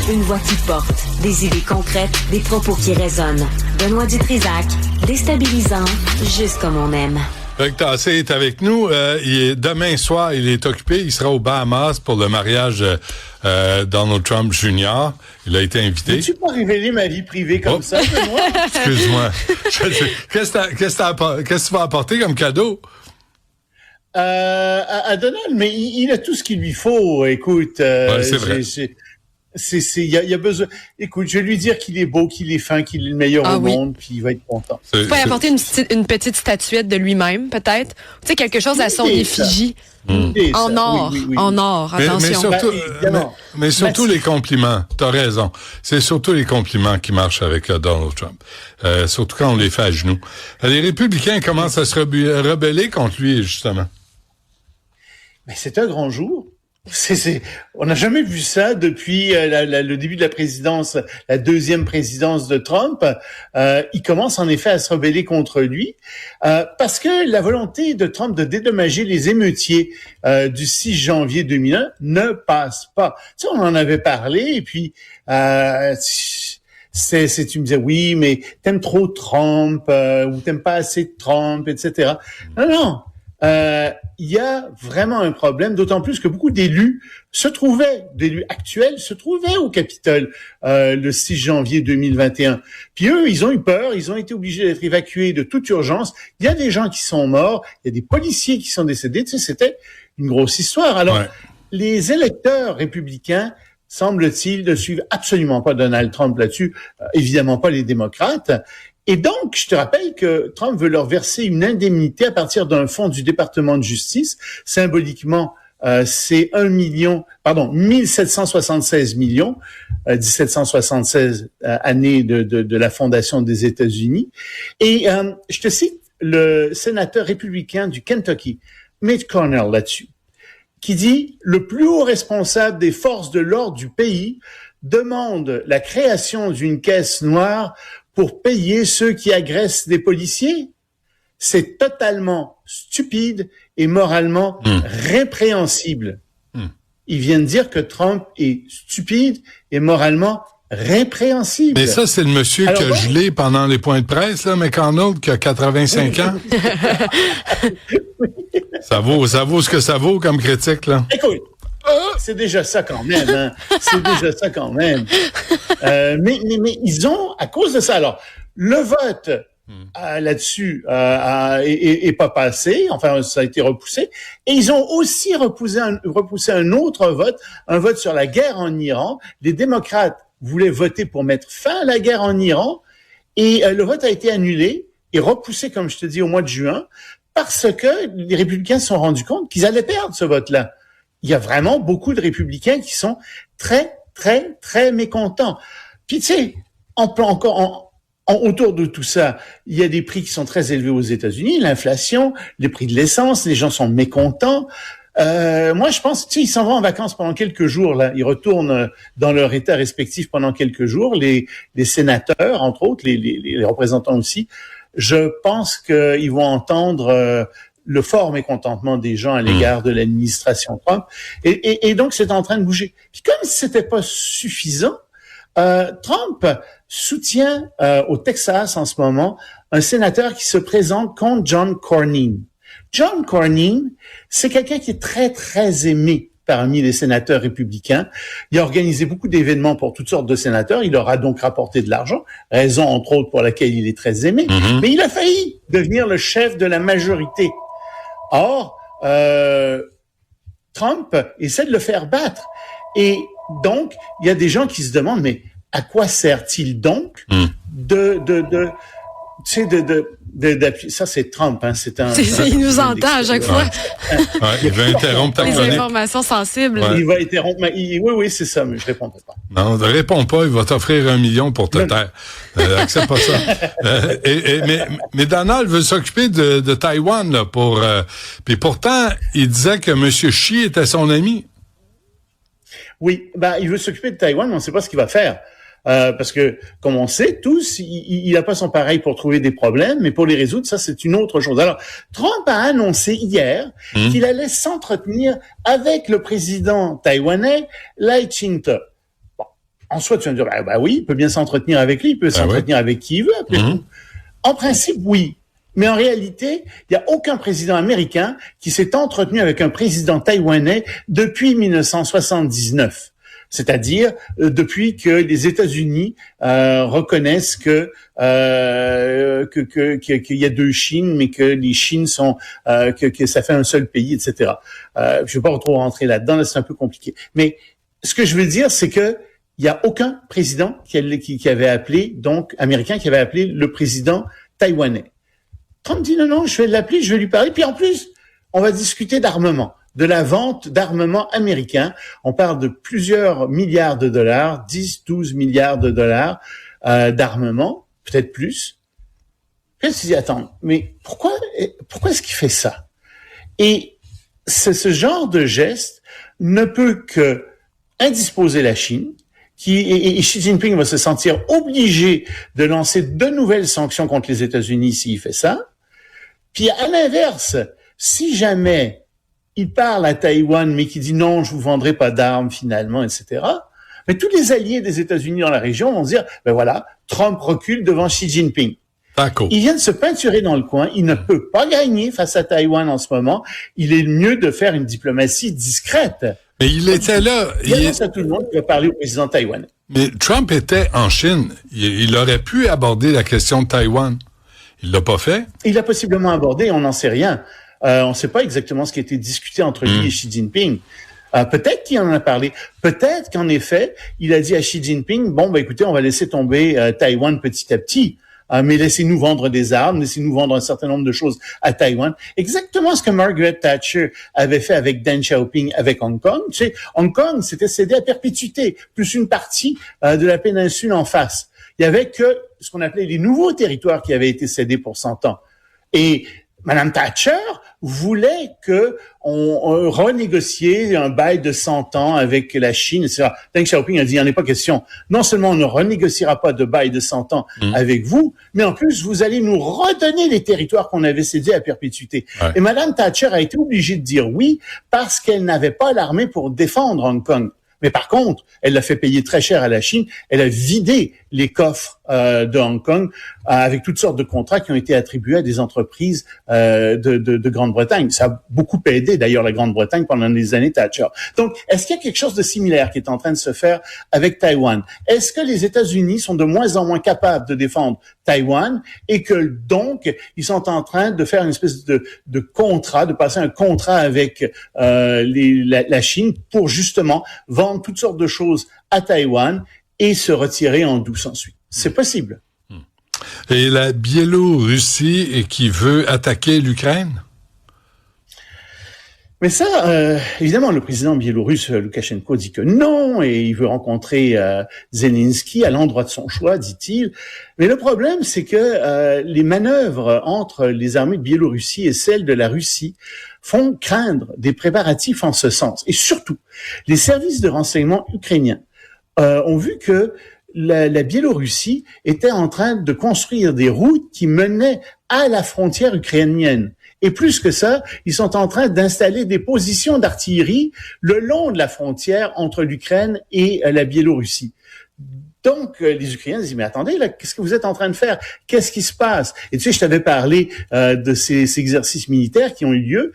Une voix qui porte, des idées concrètes, des propos qui résonnent. Benoît Dutrisac, déstabilisant, juste comme on aime. Luc Tassé est avec nous. Demain soir, il est occupé. Il sera aux Bahamas pour le mariage Donald Trump Jr. Il a été invité. Peux-tu pas révéler ma vie privée comme ça, Benoît? Excuse-moi. Qu'est-ce que tu vas apporter comme cadeau? À Donald, mais il a tout ce qu'il lui faut. Écoute, c'est vrai. Il y a besoin. Écoute, je vais lui dire qu'il est beau, qu'il est fin, qu'il est le meilleur au monde, puis il va être content. Tu peux apporter une petite statuette de lui-même, peut-être. Tu sais, quelque chose à son effigie. En or, oui. En or, attention. Mais surtout les compliments. T'as raison. C'est surtout les compliments qui marchent avec Donald Trump. Surtout quand on les fait à genoux. Les républicains commencent à se rebeller contre lui, justement. Mais c'est un grand jour. On n'a jamais vu ça depuis le début de la présidence, la deuxième présidence de Trump. Il commence en effet à se rebeller contre lui parce que la volonté de Trump de dédommager les émeutiers du 6 janvier 2001 ne passe pas. Tu sais, on en avait parlé et puis tu me disais oui, mais t'aimes trop Trump ou t'aimes pas assez Trump, etc. Non. Il y a vraiment un problème, d'autant plus que beaucoup d'élus actuels se trouvaient au Capitole le 6 janvier 2021. Puis eux, ils ont eu peur, ils ont été obligés d'être évacués de toute urgence. Il y a des gens qui sont morts, il y a des policiers qui sont décédés. Tu sais, c'était une grosse histoire. Alors, les électeurs républicains, semble-t-il, ne suivent absolument pas Donald Trump là-dessus, évidemment pas les démocrates. Et donc, je te rappelle que Trump veut leur verser une indemnité à partir d'un fonds du département de justice. Symboliquement, c'est 1776 millions, 1776 années de la fondation des États-Unis. Et je te cite le sénateur républicain du Kentucky, Mitch McConnell, là-dessus, qui dit « Le plus haut responsable des forces de l'ordre du pays demande la création d'une caisse noire pour payer ceux qui agressent des policiers. C'est totalement stupide et moralement répréhensible. » Il vient de dire que Trump est stupide et moralement répréhensible. Mais ça, c'est le monsieur qui a gelé pendant les points de presse, là, McConnell, qui a 85 ans. Ça vaut ce que ça vaut comme critique, là. Écoute, c'est déjà ça quand même, hein. C'est déjà ça quand même. Mais ils ont, à cause de ça, alors, le vote là-dessus est pas passé, enfin, ça a été repoussé, et ils ont aussi repoussé un autre vote, un vote sur la guerre en Iran. Les démocrates voulaient voter pour mettre fin à la guerre en Iran, et le vote a été annulé et repoussé, comme je te dis, au mois de juin, parce que les républicains se sont rendus compte qu'ils allaient perdre ce vote-là. Il y a vraiment beaucoup de républicains qui sont très, très, très mécontents. Puis, tu sais, autour de tout ça, il y a des prix qui sont très élevés aux États-Unis, l'inflation, les prix de l'essence, les gens sont mécontents. Moi, je pense, tu sais, ils s'en vont en vacances pendant quelques jours, là. Ils retournent dans leur état respectif pendant quelques jours. Les sénateurs, entre autres, les représentants aussi. Je pense qu'ils vont entendre le fort mécontentement des gens à l'égard de l'administration Trump. Et donc, c'est en train de bouger. Puis comme si c'était pas suffisant, Trump soutient au Texas en ce moment un sénateur qui se présente contre John Cornyn. John Cornyn, c'est quelqu'un qui est très, très aimé parmi les sénateurs républicains. Il a organisé beaucoup d'événements pour toutes sortes de sénateurs. Il leur a donc rapporté de l'argent, raison entre autres pour laquelle il est très aimé. Mais il a failli devenir le chef de la majorité. Or, Trump essaie de le faire battre. Et donc, il y a des gens qui se demandent, mais à quoi sert-il donc d'appuyer? Ça, c'est Trump, hein. Il nous entend à chaque fois. Il va interrompre ta chronique. Les informations sensibles. Il va interrompre oui, c'est ça, mais je répondrai pas. Non, ne réponds pas, il va t'offrir 1 million pour te taire. Accepte pas ça. Mais Donald veut s'occuper de Taïwan, là, puis pourtant, il disait que M. Xi était son ami. Oui, il veut s'occuper de Taïwan, mais on ne sait pas ce qu'il va faire. Parce que, comme on sait tous, il n'a pas son pareil pour trouver des problèmes, mais pour les résoudre, ça, c'est une autre chose. Alors, Trump a annoncé hier qu'il allait s'entretenir avec le président taïwanais, Lai Ching-te. Bon, en soi, tu vas me dire, bah oui, il peut bien s'entretenir avec lui, il peut s'entretenir avec qui il veut, après tout. En principe, oui. Mais en réalité, il n'y a aucun président américain qui s'est entretenu avec un président taïwanais depuis 1979. C'est-à-dire depuis que les États-Unis reconnaissent qu'il y a deux Chines, mais que les Chines sont que ça fait un seul pays, etc. Je ne vais pas trop rentrer là-dedans, là, c'est un peu compliqué. Mais ce que je veux dire, c'est que il y a aucun président qui avait appelé, donc américain, qui avait appelé le président taïwanais. Trump dit non, je vais l'appeler, je vais lui parler. Puis en plus, on va discuter d'armement, de la vente d'armement américain. On parle de plusieurs milliards de dollars, 10, 12 milliards de dollars d'armement, peut-être plus. Puis elle se dit, attends, mais pourquoi est-ce qu'il fait ça? Et ce genre de geste ne peut que indisposer la Chine, et Xi Jinping va se sentir obligé de lancer de nouvelles sanctions contre les États-Unis s'il fait ça. Puis à l'inverse, si jamais il parle à Taïwan, mais qu'il dit non, je vous vendrai pas d'armes finalement, etc., mais tous les alliés des États-Unis dans la région vont se dire, ben voilà, Trump recule devant Xi Jinping. D'accord. Il vient de se peinturer dans le coin, il ne peut pas gagner face à Taïwan en ce moment, il est mieux de faire une diplomatie discrète. Mais il était là. Il annonce à tout le monde qu'il va parler au président taïwanais. Mais Trump était en Chine. Il aurait pu aborder la question de Taïwan. Il l'a pas fait. Il l'a possiblement abordé, on n'en sait rien. On ne sait pas exactement ce qui a été discuté entre lui et Xi Jinping. Peut-être qu'il en a parlé. Peut-être qu'en effet, il a dit à Xi Jinping, bon, ben écoutez, on va laisser tomber Taïwan petit à petit. Mais laissez-nous vendre des armes, laissez-nous vendre un certain nombre de choses à Taïwan. Exactement ce que Margaret Thatcher avait fait avec Deng Xiaoping avec Hong Kong. Tu sais, Hong Kong s'était cédé à perpétuité, plus une partie de la péninsule en face. Il y avait que ce qu'on appelait les nouveaux territoires qui avaient été cédés pour 100 ans. Et Madame Thatcher voulait que on renégocie un bail de 100 ans avec la Chine, etc. Deng Xiaoping a dit, il n'y en est pas question. Non seulement on ne renégociera pas de bail de 100 ans avec vous, mais en plus, vous allez nous redonner les territoires qu'on avait cédés à perpétuité. Ouais. Et Madame Thatcher a été obligée de dire oui parce qu'elle n'avait pas l'armée pour défendre Hong Kong. Mais par contre, elle l'a fait payer très cher à la Chine. Elle a vidé les coffres de Hong Kong avec toutes sortes de contrats qui ont été attribués à des entreprises de Grande-Bretagne. Ça a beaucoup aidé d'ailleurs la Grande-Bretagne pendant les années Thatcher. Donc, est-ce qu'il y a quelque chose de similaire qui est en train de se faire avec Taïwan? Est-ce que les États-Unis sont de moins en moins capables de défendre Taïwan et que donc ils sont en train de faire une espèce de contrat, de passer un contrat avec la Chine pour justement vendre toutes sortes de choses à Taïwan et se retirer en douce ensuite? C'est possible. Et la Biélorussie qui veut attaquer l'Ukraine? Mais ça, évidemment, le président biélorusse Loukachenko dit que non, et il veut rencontrer Zelensky à l'endroit de son choix, dit-il. Mais le problème, c'est que les manœuvres entre les armées de Biélorussie et celles de la Russie font craindre des préparatifs en ce sens. Et surtout, les services de renseignement ukrainiens ont vu que la Biélorussie était en train de construire des routes qui menaient à la frontière ukrainienne. Et plus que ça, ils sont en train d'installer des positions d'artillerie le long de la frontière entre l'Ukraine et la Biélorussie. Donc, les Ukrainiens disent, mais attendez, là, qu'est-ce que vous êtes en train de faire? Qu'est-ce qui se passe? Et tu sais, je t'avais parlé de ces exercices militaires qui ont eu lieu,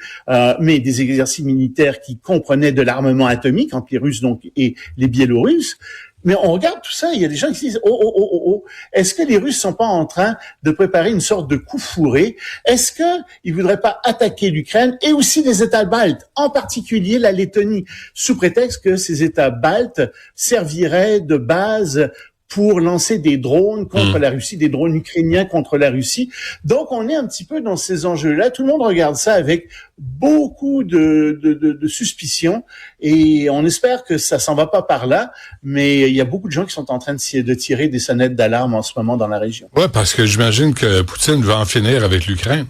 mais des exercices militaires qui comprenaient de l'armement atomique entre les Russes donc et les Biélorusses. Mais on regarde tout ça, il y a des gens qui disent, oh, est-ce que les Russes sont pas en train de préparer une sorte de coup fourré? Est-ce que ils voudraient pas attaquer l'Ukraine et aussi les États baltes, en particulier la Lettonie, sous prétexte que ces États baltes serviraient de base pour lancer des drones contre la Russie, des drones ukrainiens contre la Russie. Donc, on est un petit peu dans ces enjeux-là. Tout le monde regarde ça avec beaucoup de suspicion et on espère que ça s'en va pas par là, mais il y a beaucoup de gens qui sont en train de tirer des sonnettes d'alarme en ce moment dans la région. Ouais, parce que j'imagine que Poutine va en finir avec l'Ukraine.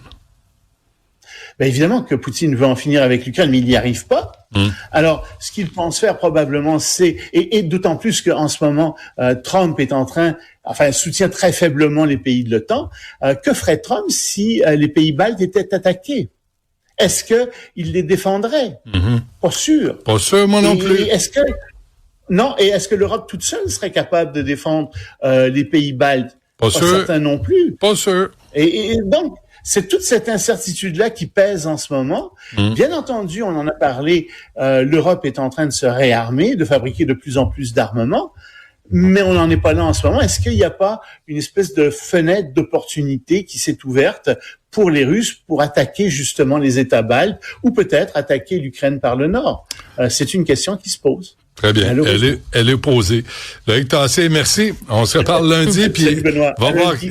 Ben évidemment que Poutine veut en finir avec l'Ukraine, mais il n'y arrive pas. Alors, ce qu'il pense faire probablement, c'est, et d'autant plus qu'en ce moment, Trump est soutient très faiblement les pays de l'OTAN. Que ferait Trump si les pays baltes étaient attaqués? Est-ce que il les défendrait? Pas sûr. Pas sûr, moi non plus. Est-ce que Non, et est-ce que l'Europe toute seule serait capable de défendre les pays baltes? Pas sûr. Certains non plus. Pas sûr. Et donc, c'est toute cette incertitude-là qui pèse en ce moment. Bien entendu, on en a parlé, l'Europe est en train de se réarmer, de fabriquer de plus en plus d'armements, mais on n'en est pas là en ce moment. Est-ce qu'il n'y a pas une espèce de fenêtre d'opportunité qui s'est ouverte pour les Russes pour attaquer justement les États baltes ou peut-être attaquer l'Ukraine par le nord? C'est une question qui se pose. Très bien. Elle est posée. Loïc Tassé, merci. On se reparle lundi, puis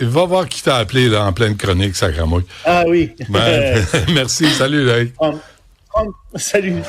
va voir qui t'a appelé là, en pleine chronique, sacramouille. Ah oui. Ben, merci. Salut, Loïc. Salut.